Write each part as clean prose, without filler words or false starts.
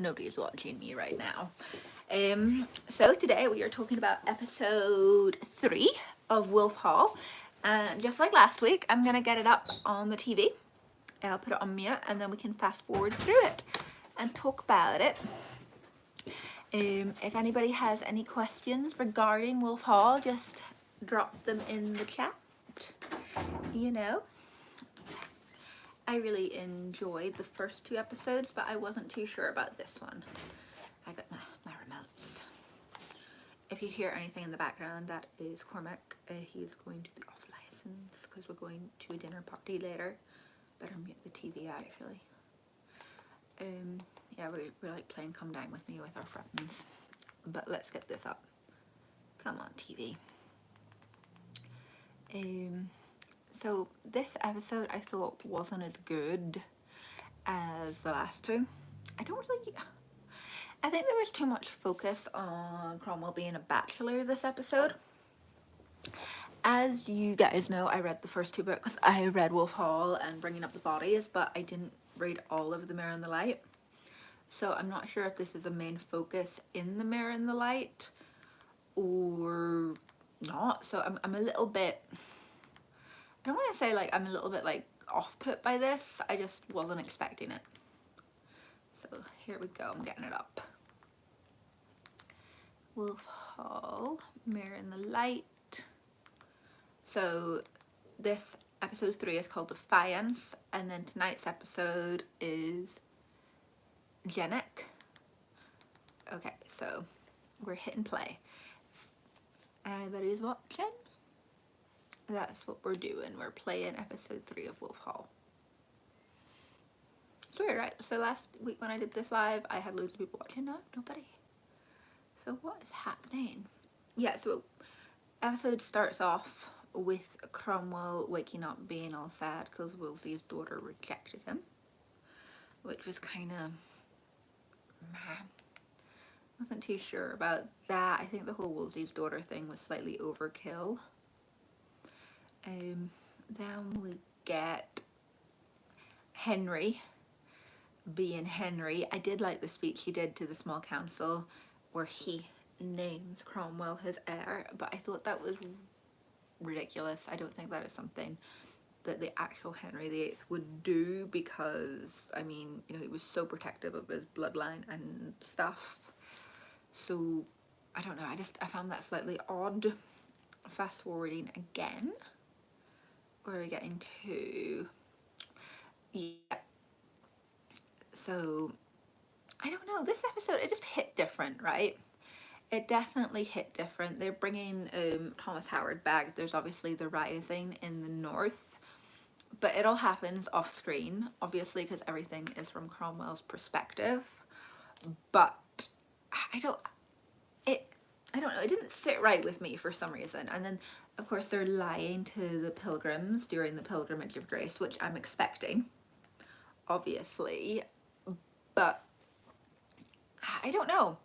nobody's watching me right now. So today we are talking about episode 3 of Wolf Hall. And just like last week, I'm going to get it up on the TV. I'll put it on mute and then we can fast forward through it and talk about it. If anybody has any questions regarding Wolf Hall, just drop them in the chat. You know, I really enjoyed the first 2 episodes, but I wasn't too sure about this one. I got my remotes. If you hear anything in the background, that is Cormac. He's going to the off license because we're going to a dinner party later. Better mute the TV actually. Yeah, we're like playing Come Dine With Me with our friends. But let's get this up. Come on, TV. So this episode I thought wasn't as good as the last 2. I think there was too much focus on Cromwell being a bachelor this episode. As you guys know, I read the first 2 books. I read Wolf Hall and Bringing Up the Bodies, but I didn't read all of The Mirror and the Light. So I'm not sure if this is a main focus in The Mirror and the Light or not. So I'm a little bit, I don't want to say like I'm a little bit like off put by this. I just wasn't expecting it. So here we go, I'm getting it up. Wolf Hall, Mirror in the Light. So this episode 3 is called Defiance, and then tonight's episode is Genic. Okay, so we're hitting play. Anybody's watching? That's what we're doing. We're playing episode 3 of Wolf Hall. It's weird, right? So last week when I did this live, I had loads of people watching. No, nobody. So what is happening? Yeah, so episode starts off with Cromwell waking up being all sad because Wolsey's daughter rejected him, which was kind of wasn't too sure about that. I think the whole Wolsey's daughter thing was slightly overkill. Then we get Henry being Henry. I did like the speech he did to the small council where he names Cromwell his heir, but I thought that was ridiculous. I don't think that is something that the actual Henry VIII would do because, I mean, you know, he was so protective of his bloodline and stuff. So, I don't know, I found that slightly odd. Fast forwarding again. Where are we getting to? Yeah. So, I don't know, this episode, it just hit different, right? It definitely hit different. They're bringing Thomas Howard back. There's obviously the Rising in the north, but it all happens off screen, obviously, because everything is from Cromwell's perspective. But I don't know, it didn't sit right with me for some reason. And then, of course, they're lying to the pilgrims during the Pilgrimage of Grace, which I'm expecting, obviously. But I don't know.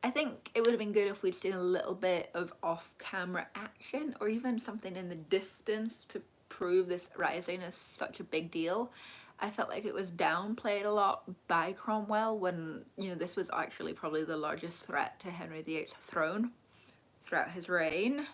I think it would have been good if we'd seen a little bit of off-camera action or even something in the distance to prove this Rising is such a big deal. I felt like it was downplayed a lot by Cromwell when, you know, this was actually probably the largest threat to Henry VIII's throne throughout his reign.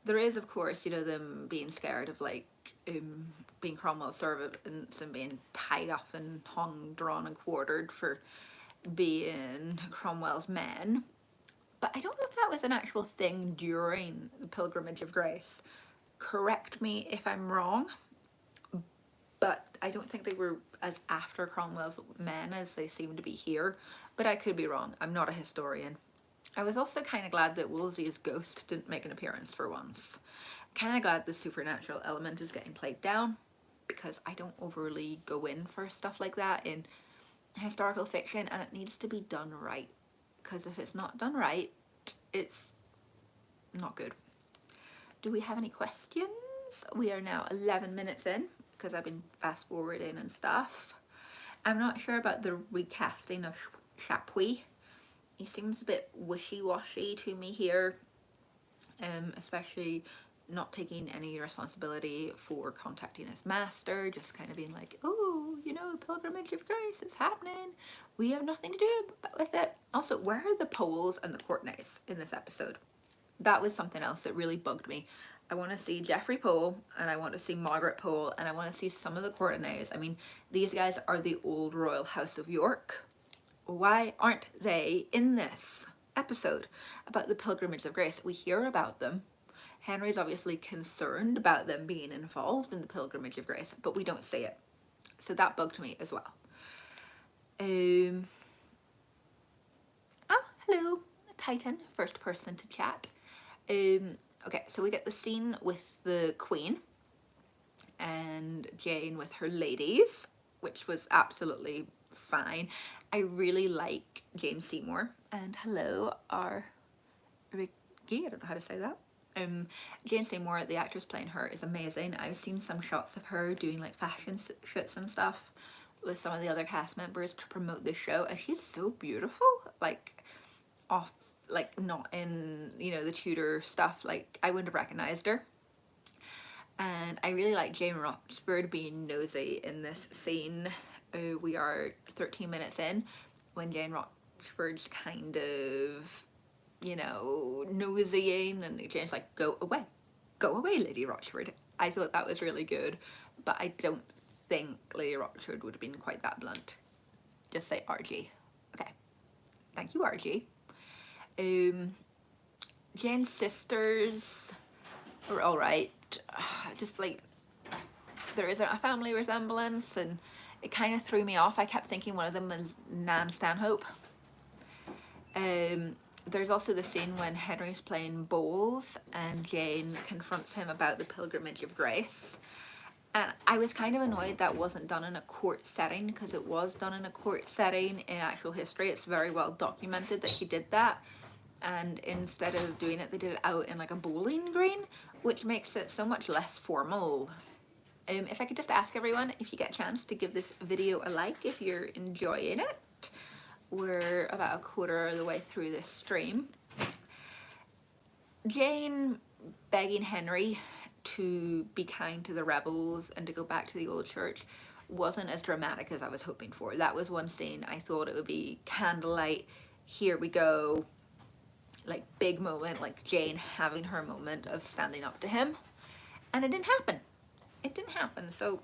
There is, of course, you know, them being scared of like being Cromwell's servants and being tied up and hung, drawn and quartered for being Cromwell's men, but I don't know if that was an actual thing during the Pilgrimage of Grace. Correct me if I'm wrong, but I don't think they were as after Cromwell's men as they seem to be here, but I could be wrong. I'm not a historian. I was also kind of glad that Wolsey's ghost didn't make an appearance for once. Kind of glad the supernatural element is getting played down, because I don't overly go in for stuff like that in historical fiction, and it needs to be done right, because if it's not done right, it's not good. Do we have any questions? We are now 11 minutes in because I've been fast forwarding and stuff. I'm not sure about the recasting of Chapuis. He seems a bit wishy-washy to me here, especially not taking any responsibility for contacting his master, just kind of being like, oh, you know, Pilgrimage of Grace is happening. We have nothing to do with it. Also, where are the Poles and the Courtenays in this episode? That was something else that really bugged me. I want to see Geoffrey Pole, and I want to see Margaret Pole, and I want to see some of the Courtenays. I mean, these guys are the old royal house of York. Why aren't they in this episode about the Pilgrimage of Grace? We hear about them. Henry's obviously concerned about them being involved in the Pilgrimage of Grace, but we don't see it. So that bugged me as well. Oh, hello, Titan, first person to chat. Okay, so we get the scene with the Queen and Jane with her ladies, which was absolutely fine. I really like Jane Seymour. And hello, Ricky, I don't know how to say that. Jane Seymour, the actress playing her, is amazing. I've seen some shots of her doing like fashion shoots and stuff with some of the other cast members to promote this show, and she's so beautiful, like off, like not in, you know, the Tudor stuff. Like I wouldn't have recognized her. And I really like Jane Rochford being nosy in this scene. We are 13 minutes in when Jane Rochford's kind of, you know, nosying, and Jane's like, go away, Lady Rochford. I thought that was really good, but I don't think Lady Rochford would have been quite that blunt. Just say RG. Okay, thank you, RG. Jane's sisters were all right. Just like there isn't a family resemblance, and it kind of threw me off. I kept thinking one of them was Nan Stanhope. There's also the scene when Henry's playing bowls and Jane confronts him about the Pilgrimage of Grace. And I was kind of annoyed that wasn't done in a court setting, because it was done in a court setting in actual history. It's very well documented that she did that. And instead of doing it, they did it out in like a bowling green, which makes it so much less formal. If I could just ask everyone, if you get a chance, to give this video a like if you're enjoying it. We're about a quarter of the way through this stream. Jane begging Henry to be kind to the rebels and to go back to the old church wasn't as dramatic as I was hoping for. That was one scene I thought it would be candlelight, here we go, like big moment, like Jane having her moment of standing up to him, and it didn't happen. It didn't happen, so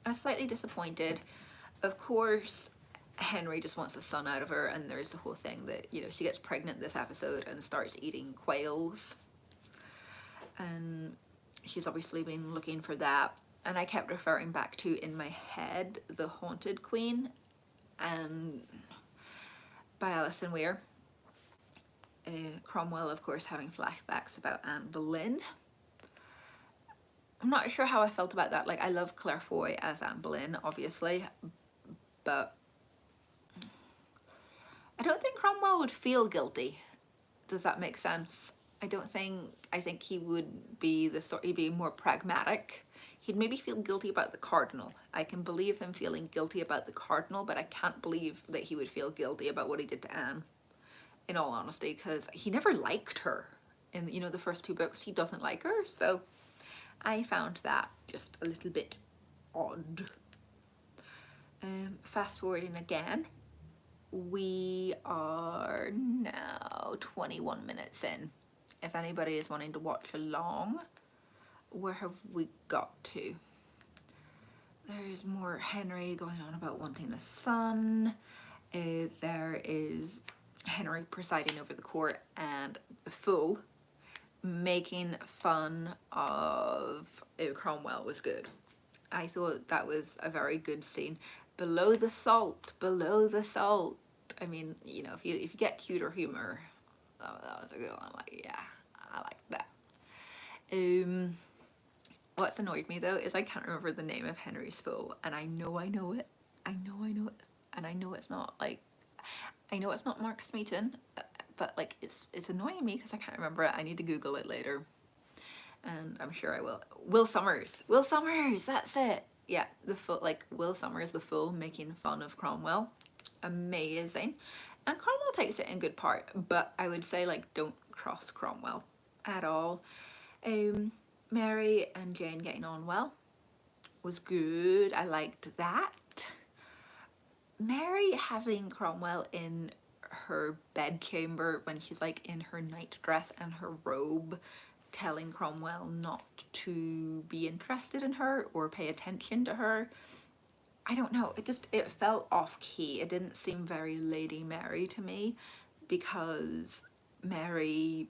I was slightly disappointed. Of course, Henry just wants a son out of her, and there's the whole thing that, you know, she gets pregnant this episode and starts eating quails, and she's obviously been looking for that. And I kept referring back to, in my head, The Haunted Queen and by Alison Weir. Cromwell, of course, having flashbacks about Anne Boleyn. I'm not sure how I felt about that. Like, I love Claire Foy as Anne Boleyn, obviously, but I don't think Cromwell would feel guilty. Does that make sense? I think he would be he'd be more pragmatic. He'd maybe feel guilty about the cardinal. I can believe him feeling guilty about the cardinal, but I can't believe that he would feel guilty about what he did to Anne, in all honesty, because he never liked her. In, you know, the first two books, he doesn't like her, so I found that just a little bit odd. Fast forwarding again, we are now 21 minutes in. If anybody is wanting to watch along, where have we got to? There's more Henry going on about wanting a son. There is Henry presiding over the court and the Fool making fun of Cromwell was good. I thought that was a very good scene. Below the salt, below the salt. I mean, you know, if you get cuter humor, that was a good one. Like, yeah, I like that. What's annoyed me though is I can't remember the name of Henry's Fool, and I know it, and I know it's not like, I know it's not Mark Smeaton, but like it's annoying me because I can't remember it. I need to Google it later, and I'm sure I will. Will Summers, that's it. Yeah, the Fool, like Will Summers, the Fool, making fun of Cromwell, amazing. And Cromwell takes it in good part, but I would say, like, don't cross Cromwell at all. Um, Mary and Jane getting on well was good. I liked that. Mary having Cromwell in her bedchamber when she's like in her nightdress and her robe, telling Cromwell not to be interested in her or pay attention to her. I don't know, it felt off key. It didn't seem very Lady Mary to me, because Mary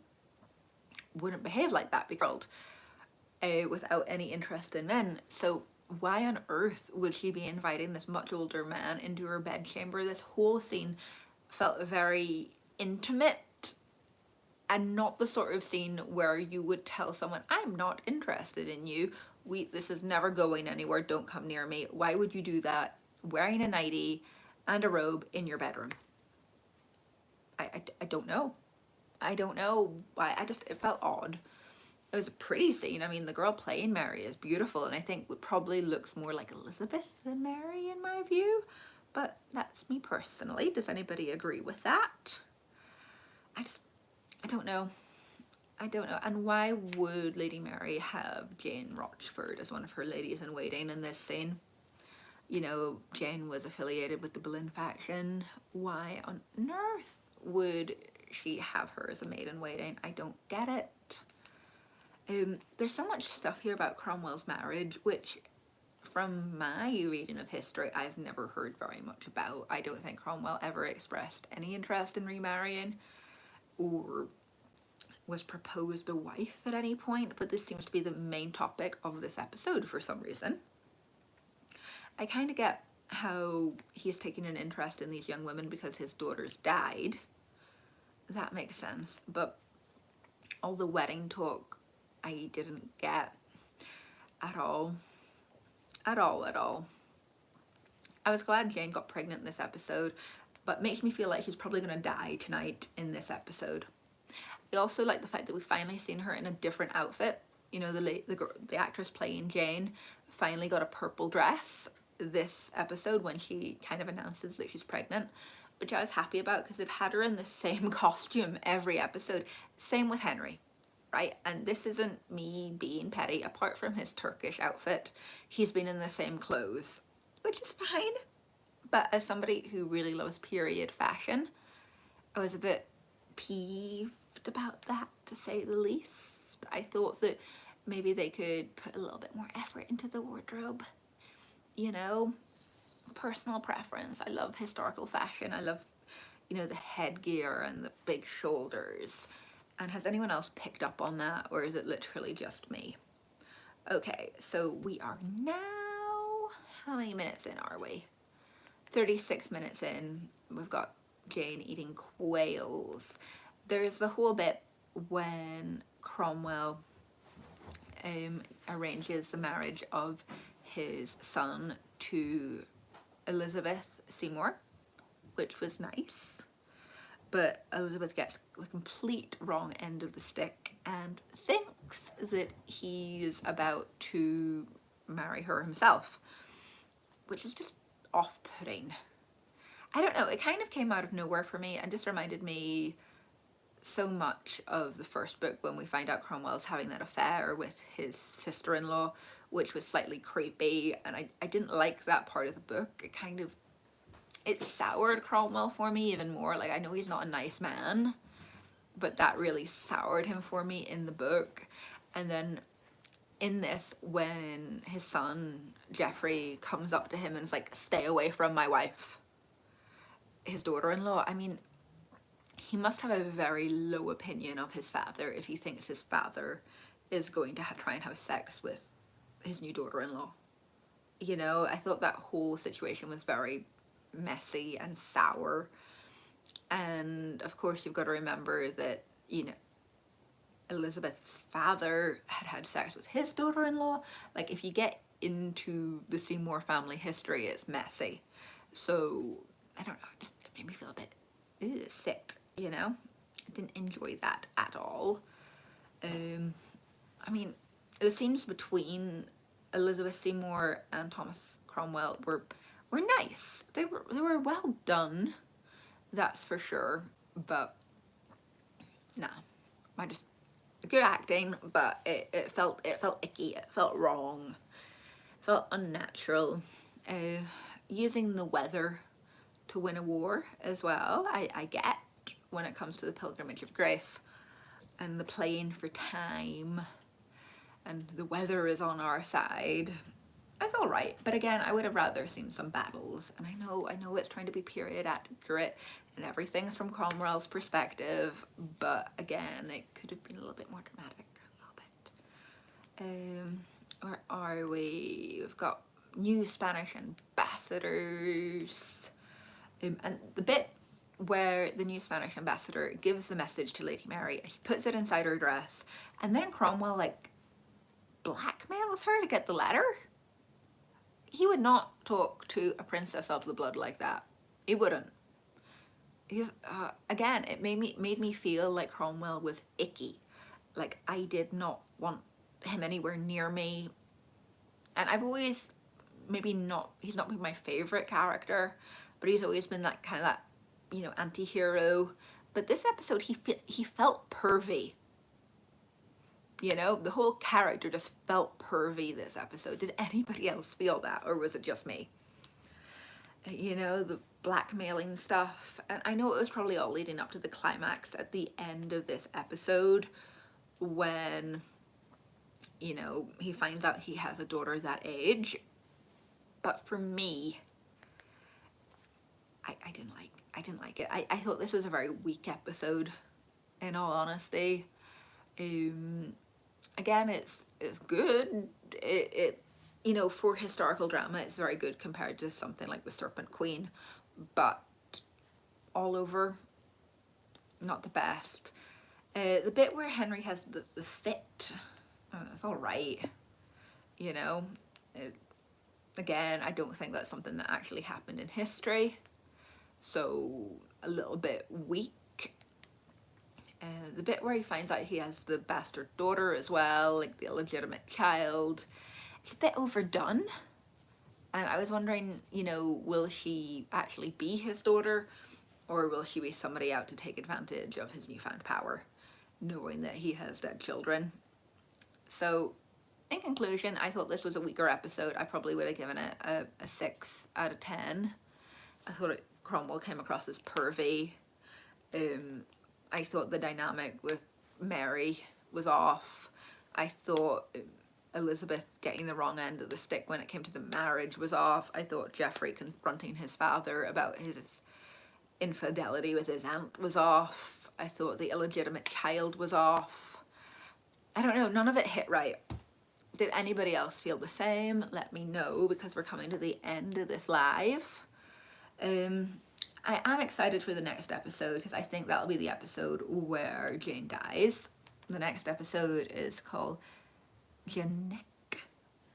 wouldn't behave like that because without any interest in men. So why on earth would she be inviting this much older man into her bedchamber? This whole scene felt very intimate, and not the sort of scene where you would tell someone, I'm not interested in you. This is never going anywhere. Don't come near me. Why would you do that wearing a nightie and a robe in your bedroom? I don't know. I don't know why. It felt odd. It was a pretty scene. I mean, the girl playing Mary is beautiful, and I think probably looks more like Elizabeth than Mary in my view. But that's me personally. Does anybody agree with that? I don't know. I don't know. And why would Lady Mary have Jane Rochford as one of her ladies in waiting in this scene? You know, Jane was affiliated with the Boleyn faction. Why on earth would she have her as a maid in waiting? I don't get it. There's so much stuff here about Cromwell's marriage, which from my reading of history, I've never heard very much about. I don't think Cromwell ever expressed any interest in remarrying or was proposed a wife at any point, but this seems to be the main topic of this episode for some reason. I kind of get how he's taking an interest in these young women because his daughters died. That makes sense, but all the wedding talk I didn't get at all. At all. I was glad Jane got pregnant this episode, but makes me feel like she's probably going to die tonight in this episode. I also like the fact that we've finally seen her in a different outfit. You know, the actress playing Jane finally got a purple dress this episode when she kind of announces that she's pregnant, which I was happy about because they've had her in the same costume every episode. Same with Henry, right? And this isn't me being petty. Apart from his Turkish outfit, he's been in the same clothes, which is fine. But as somebody who really loves period fashion, I was a bit peeved about that, to say the least. I thought that maybe they could put a little bit more effort into the wardrobe. You know, personal preference. I love historical fashion. I love, you know, the headgear and the big shoulders. And has anyone else picked up on that, or is it literally just me? Okay, so we are now, how many minutes in are we? 36 minutes in. We've got Jane eating quails. There's the whole bit when Cromwell arranges the marriage of his son to Elizabeth Seymour, which was nice. But Elizabeth gets the complete wrong end of the stick and thinks that he's about to marry her himself, which is just off-putting. I don't know, it kind of came out of nowhere for me and just reminded me so much of the first book when we find out Cromwell's having that affair with his sister-in-law, which was slightly creepy, and I didn't like that part of the book. It soured Cromwell for me even more. Like, I know he's not a nice man, but that really soured him for me in the book. And then in this, when his son Geoffrey comes up to him and is like, stay away from my wife, his daughter-in-law, I mean, he must have a very low opinion of his father if he thinks his father is going to try and have sex with his new daughter-in-law. You know, I thought that whole situation was very messy and sour. And of course you've got to remember that, you know, Elizabeth's father had sex with his daughter-in-law. Like, if you get into the Seymour family history, it's messy. So I don't know, it made me feel a bit sick, you know. I didn't enjoy that at all. I mean, the scenes between Elizabeth Seymour and Thomas Cromwell were nice. They were well done, that's for sure. But nah, good acting, but it felt icky, it felt wrong, it felt unnatural. Uh, Using the weather to win a war as well, I get when it comes to the Pilgrimage of Grace and the playing for time and the weather is on our side. That's all right, but again, I would have rather seen some battles. And I know it's trying to be period accurate, and everything's from Cromwell's perspective. But again, it could have been a little bit more dramatic, a little bit. Where are we? We've got new Spanish ambassadors, and the bit where the new Spanish ambassador gives the message to Lady Mary, he puts it inside her dress, and then Cromwell like blackmails her to get the letter. He would not talk to a princess of the blood like that. He wouldn't. He's again, it made me feel like Cromwell was icky. Like I did not want him anywhere near me. And I've always he's not been my favorite character, but he's always been that kind of that, you know, anti-hero. But this episode, he felt pervy. You know, the whole character just felt pervy this episode. Did anybody else feel that, or was it just me? You know, the blackmailing stuff. And I know it was probably all leading up to the climax at the end of this episode when, you know, he finds out he has a daughter that age. But for me, I didn't like it. I thought this was a very weak episode, in all honesty. Again, it's good. It you know, for historical drama, it's very good compared to something like The Serpent Queen, but all over, not the best. The bit where Henry has the fit, it's all right. You know, again, I don't think that's something that actually happened in history, so a little bit weak. The bit where he finds out he has the bastard daughter as well, like the illegitimate child, it's a bit overdone. And I was wondering, you know, will she actually be his daughter, or will she be somebody out to take advantage of his newfound power, knowing that he has dead children? So, in conclusion, I thought this was a weaker episode. I probably would have given it a 6 out of 10. I thought Cromwell came across as pervy. I thought the dynamic with Mary was off. I thought Elizabeth getting the wrong end of the stick when it came to the marriage was off. I thought Geoffrey confronting his father about his infidelity with his aunt was off. I thought the illegitimate child was off. I don't know, none of it hit right. Did anybody else feel the same? Let me know, because we're coming to the end of this live. I am excited for the next episode because I think that'll be the episode where Jane dies. The next episode is called Janek.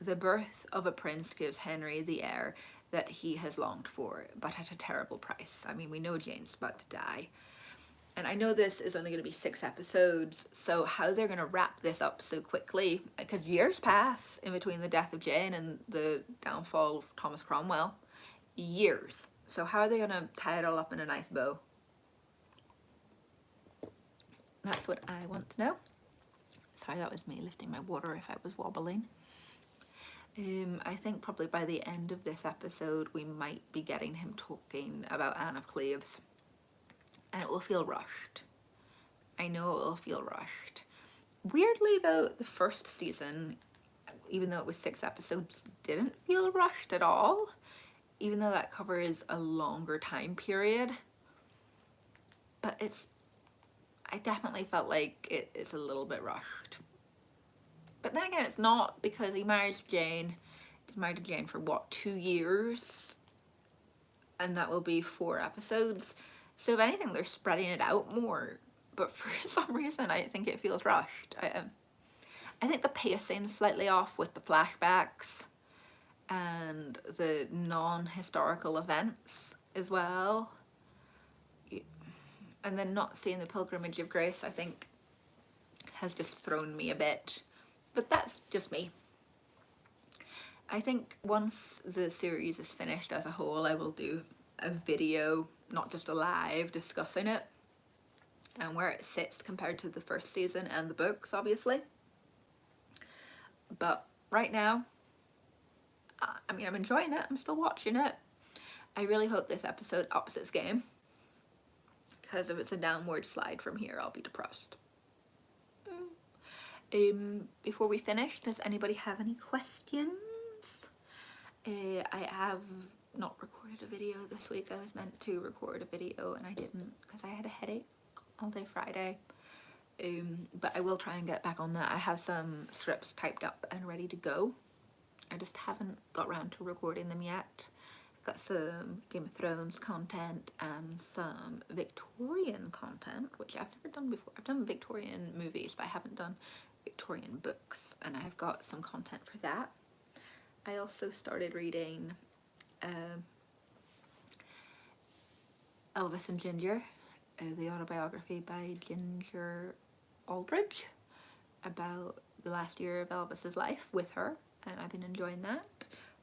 The birth of a prince gives Henry the heir that he has longed for, but at a terrible price. I mean, we know Jane's about to die. And I know this is only going to be 6 episodes, so how they're going to wrap this up so quickly, because years pass in between the death of Jane and the downfall of Thomas Cromwell. Years. So how are they going to tie it all up in a nice bow? That's what I want to know. Sorry, that was me lifting my water if I was wobbling. I think probably by the end of this episode, we might be getting him talking about Anne of Cleves. And it will feel rushed. I know it will feel rushed. Weirdly though, the first season, even though it was 6 episodes, didn't feel rushed at all. Even though that covers a longer time period. But I definitely felt like it's a little bit rushed. But then again, it's not, because he marries Jane. He's married to Jane for what, 2 years? And that will be 4 episodes. So if anything, they're spreading it out more. But for some reason, I think it feels rushed. I think the pacing's slightly off with the flashbacks and the non-historical events as well. And then not seeing the Pilgrimage of Grace, I think, has just thrown me a bit. But that's just me. I think once the series is finished as a whole, I will do a video, not just a live, discussing it. and where it sits compared to the first season and the books, obviously. But right now, I mean, I'm enjoying it. I'm still watching it. I really hope this episode ups its game, because if it's a downward slide from here, I'll be depressed. Before we finish, does anybody have any questions? I have not recorded a video this week. I was meant to record a video and I didn't because I had a headache all day Friday. But I will try and get back on that. I have some scripts typed up and ready to go. I just haven't got around to recording them yet. I've got some Game of Thrones content and some Victorian content, which I've never done before. I've done Victorian movies, but I haven't done Victorian books, and I've got some content for that. I also started reading Elvis and Ginger, the autobiography by Ginger Aldridge about the last year of Elvis's life with her, and I've been enjoying that.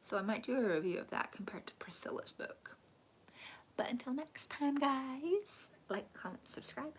So I might do a review of that compared to Priscilla's book. But until next time, guys, like, comment, subscribe.